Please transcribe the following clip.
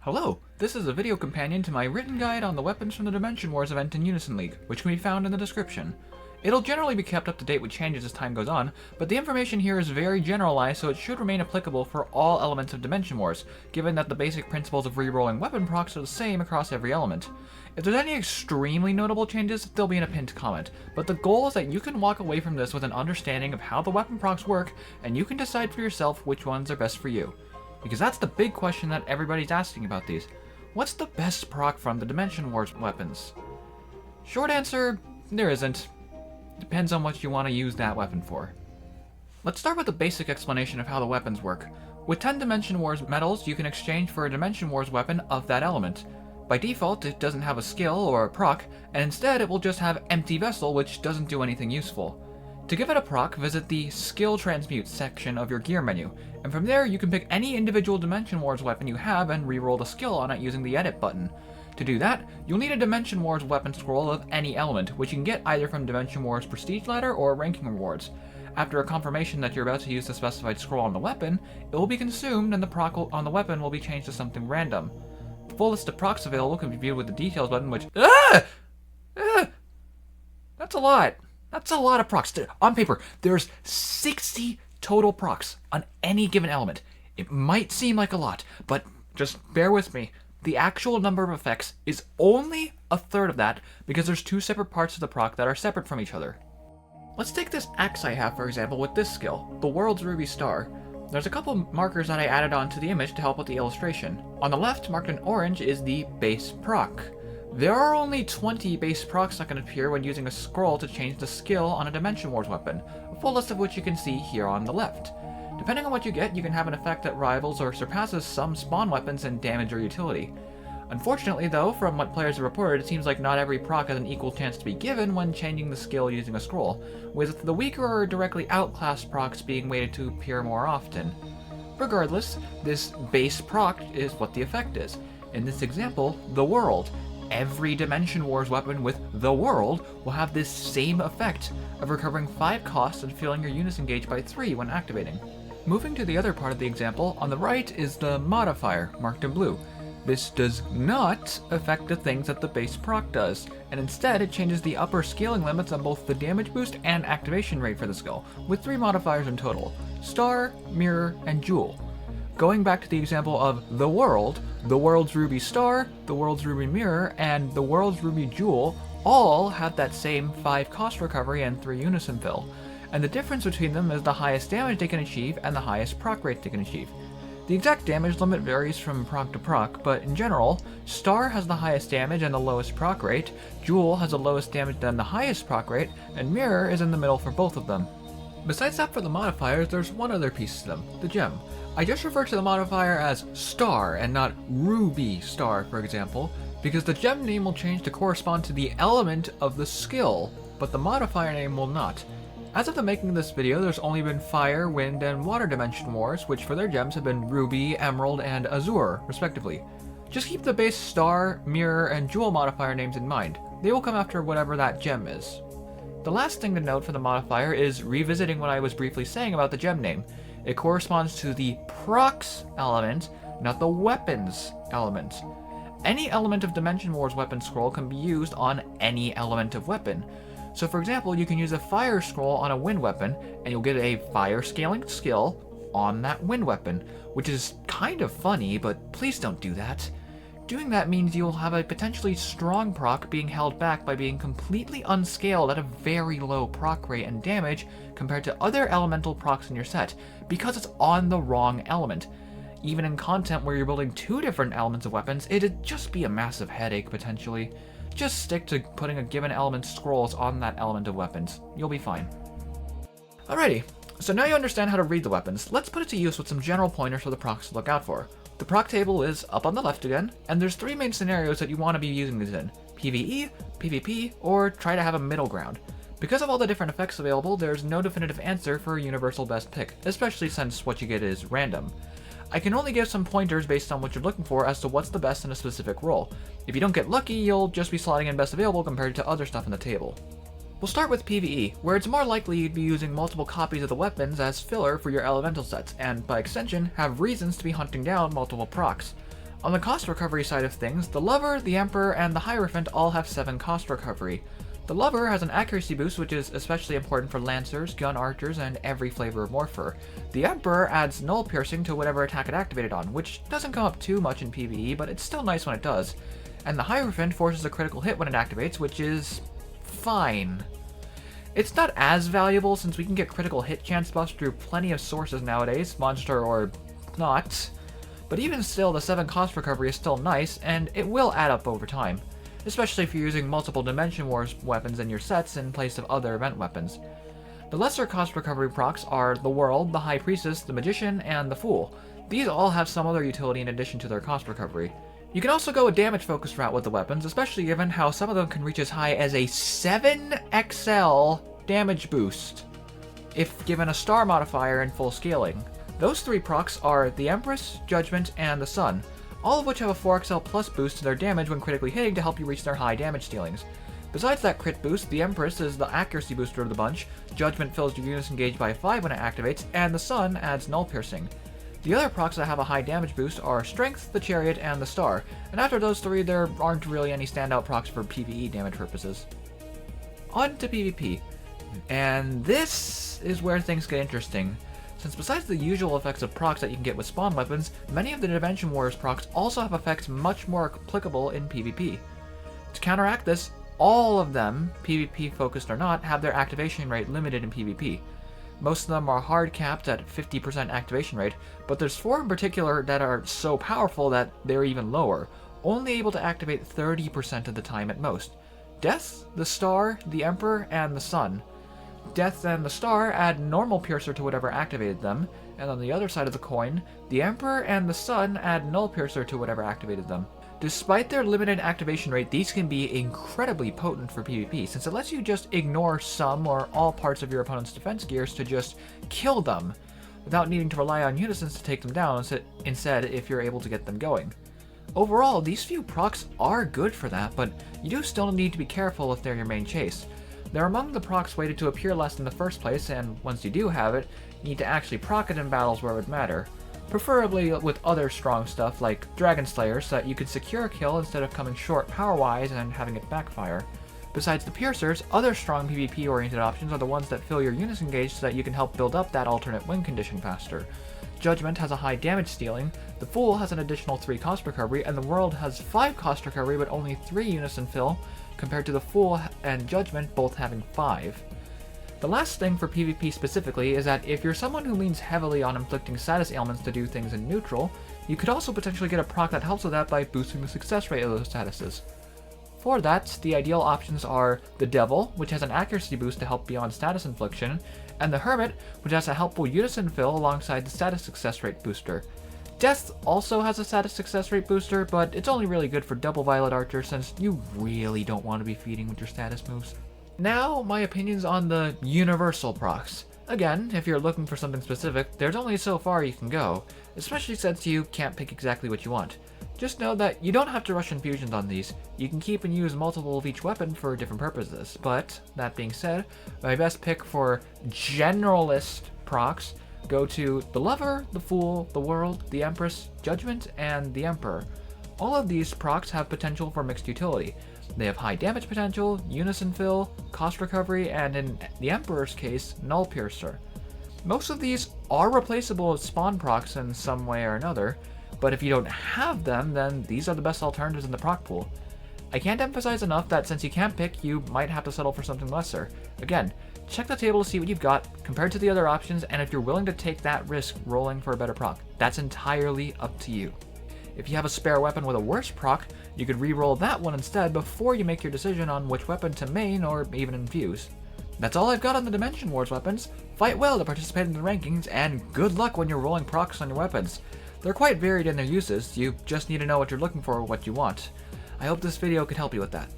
Hello, this is a video companion to my written guide on the weapons from the Dimension Wars event in Unison League, which can be found in the description. It'll generally be kept up to date with changes as time goes on, but the information here is very generalized, so it should remain applicable for all elements of Dimension Wars, given that the basic principles of rerolling weapon procs are the same across every element. If there's any extremely notable changes, they'll be in a pinned comment, but the goal is that you can walk away from this with an understanding of how the weapon procs work, and you can decide for yourself which ones are best for you. Because that's the big question that everybody's asking about these. What's the best proc from the Dimension Wars weapons? Short answer, there isn't. Depends on what you want to use that weapon for. Let's start with the basic explanation of how the weapons work. With 10 Dimension Wars medals, you can exchange for a Dimension Wars weapon of that element. By default, it doesn't have a skill or a proc, and instead it will just have Empty Vessel, which doesn't do anything useful. To give it a proc, visit the Skill Transmute section of your gear menu, and from there you can pick any individual Dimension Wars weapon you have and reroll the skill on it using the Edit button. To do that, you'll need a Dimension Wars weapon scroll of any element, which you can get either from Dimension Wars Prestige Ladder or Ranking Rewards. After a confirmation that you're about to use the specified scroll on the weapon, it will be consumed and the proc on the weapon will be changed to something random. The full list of procs available can be viewed with the Details button, which... That's a lot! That's a lot of procs. On paper, there's 60 total procs on any given element. It might seem like a lot, but just bear with me. The actual number of effects is only a third of that because there's two separate parts of the proc that are separate from each other. Let's take this axe I have, for example, with this skill, the World's Ruby Star. There's a couple markers that I added onto the image to help with the illustration. On the left, marked in orange, is the base proc. There are only 20 base procs that can appear when using a scroll to change the skill on a Dimension Wars weapon, a full list of which you can see here on the left. Depending on what you get, you can have an effect that rivals or surpasses some spawn weapons in damage or utility. Unfortunately though, from what players have reported, it seems like not every proc has an equal chance to be given when changing the skill using a scroll, with the weaker or directly outclassed procs being weighted to appear more often. Regardless, this base proc is what the effect is. In this example, the World. Every Dimension Wars weapon with the World will have this same effect of recovering 5 costs and filling your Unison gauge by 3 when activating. Moving to the other part of the example, on the right is the Modifier, marked in blue. This does not affect the things that the base proc does, and instead it changes the upper scaling limits on both the damage boost and activation rate for the skill, with 3 modifiers in total: Star, Mirror, and Jewel. Going back to the example of the World, the World's Ruby Star, the World's Ruby Mirror, and the World's Ruby Jewel all have that same 5 cost recovery and 3 unison fill, and the difference between them is the highest damage they can achieve and the highest proc rate they can achieve. The exact damage limit varies from proc to proc, but in general, Star has the highest damage and the lowest proc rate, Jewel has the lowest damage and the highest proc rate, and Mirror is in the middle for both of them. Besides that, for the modifiers, there's one other piece to them, the gem. I just refer to the modifier as Star and not Ruby Star, for example, because the gem name will change to correspond to the element of the skill, but the modifier name will not. As of the making of this video, there's only been Fire, Wind, and Water Dimension Wars, which for their gems have been Ruby, Emerald, and Azure, respectively. Just keep the base Star, Mirror, and Jewel modifier names in mind. They will come after whatever that gem is. The last thing to note for the modifier is revisiting what I was briefly saying about the gem name. It corresponds to the procs element, not the weapons element. Any element of Dimension Wars weapon scroll can be used on any element of weapon. So for example, you can use a fire scroll on a wind weapon, and you'll get a fire scaling skill on that wind weapon, which is kind of funny, but please don't do that. Doing that means you'll have a potentially strong proc being held back by being completely unscaled at a very low proc rate and damage compared to other elemental procs in your set, because it's on the wrong element. Even in content where you're building 2 different elements of weapons, it'd just be a massive headache potentially. Just stick to putting a given element's scrolls on that element of weapons. You'll be fine. Alrighty, so now you understand how to read the weapons, let's put it to use with some general pointers for the procs to look out for. The proc table is up on the left again, and there's 3 main scenarios that you want to be using these in: PvE, PvP, or try to have a middle ground. Because of all the different effects available, there's no definitive answer for a universal best pick, especially since what you get is random. I can only give some pointers based on what you're looking for as to what's the best in a specific role. If you don't get lucky, you'll just be slotting in best available compared to other stuff in the table. We'll start with PvE, where it's more likely you'd be using multiple copies of the weapons as filler for your elemental sets, and by extension, have reasons to be hunting down multiple procs. On the cost recovery side of things, the Lover, the Emperor, and the Hierophant all have 7 cost recovery. The Lover has an accuracy boost, which is especially important for Lancers, Gun Archers, and every flavor of Morpher. The Emperor adds null piercing to whatever attack it activated on, which doesn't come up too much in PvE, but it's still nice when it does. And the Hierophant forces a critical hit when it activates, which is fine. It's not as valuable since we can get critical hit chance buffs through plenty of sources nowadays, monster or not. But even still, the 7 cost recovery is still nice, and it will add up over time, especially if you're using multiple Dimension Wars weapons in your sets in place of other event weapons. The lesser cost recovery procs are the World, the High Priestess, the Magician, and the Fool. These all have some other utility in addition to their cost recovery. You can also go a damage focus route with the weapons, especially given how some of them can reach as high as a 7XL damage boost if given a star modifier in full scaling. Those 3 procs are the Empress, Judgment, and the Sun, all of which have a 4XL plus boost to their damage when critically hitting to help you reach their high damage ceilings. Besides that crit boost, the Empress is the accuracy booster of the bunch, Judgment fills your Unison gauge by 5 when it activates, and the Sun adds null piercing. The other procs that have a high damage boost are Strength, the Chariot, and the Star, and after those 3 there aren't really any standout procs for PvE damage purposes. On to PvP, and this is where things get interesting. Since besides the usual effects of procs that you can get with spawn weapons, many of the Dimension Wars procs also have effects much more applicable in PvP. To counteract this, all of them, PvP focused or not, have their activation rate limited in PvP. Most of them are hard capped at 50% activation rate, but there's 4 in particular that are so powerful that they're even lower, only able to activate 30% of the time at most. Death, the Star, the Emperor, and the Sun. Death and the Star add normal piercer to whatever activated them, and on the other side of the coin, the Emperor and the Sun add null piercer to whatever activated them. Despite their limited activation rate, these can be incredibly potent for PvP, since it lets you just ignore some or all parts of your opponent's defense gears to just kill them, without needing to rely on unisons to take them down instead if you're able to get them going. Overall, these few procs are good for that, but you do still need to be careful if they're your main chase. They're among the procs weighted to appear less in the first place, and once you do have it, you need to actually proc it in battles where it would matter. Preferably with other strong stuff like Dragon Slayer so that you could secure a kill instead of coming short power-wise and having it backfire. Besides the piercers, other strong PvP-oriented options are the ones that fill your Unison gauge so that you can help build up that alternate win condition faster. Judgment has a high damage stealing, the Fool has an additional 3 cost recovery, and the World has 5 cost recovery but only 3 Unison fill, compared to the Fool and Judgment both having 5. The last thing for PvP specifically is that if you're someone who leans heavily on inflicting status ailments to do things in neutral, you could also potentially get a proc that helps with that by boosting the success rate of those statuses. For that, the ideal options are the Devil, which has an accuracy boost to help beyond status infliction, and the Hermit, which has a helpful Unison fill alongside the status success rate booster. Death also has a status success rate booster, but it's only really good for double Violet Archer since you really don't want to be feeding with your status moves. Now, my opinions on the universal procs. Again, if you're looking for something specific, there's only so far you can go, especially since you can't pick exactly what you want. Just know that you don't have to rush infusions on these, you can keep and use multiple of each weapon for different purposes, but, that being said, my best pick for generalist procs go to the Lover, the Fool, the World, the Empress, Judgment, and the Emperor. All of these procs have potential for mixed utility. They have high damage potential, Unison fill, cost recovery, and in the Emperor's case, null piercer. Most of these are replaceable with spawn procs in some way or another, but if you don't have them, then these are the best alternatives in the proc pool. I can't emphasize enough that since you can't pick, you might have to settle for something lesser. Again, check the table to see what you've got compared to the other options, and if you're willing to take that risk rolling for a better proc, that's entirely up to you. If you have a spare weapon with a worse proc, you could re-roll that one instead before you make your decision on which weapon to main or even infuse. That's all I've got on the Dimension Wars weapons. Fight well to participate in the rankings, and good luck when you're rolling procs on your weapons. They're quite varied in their uses, you just need to know what you're looking for or what you want. I hope this video could help you with that.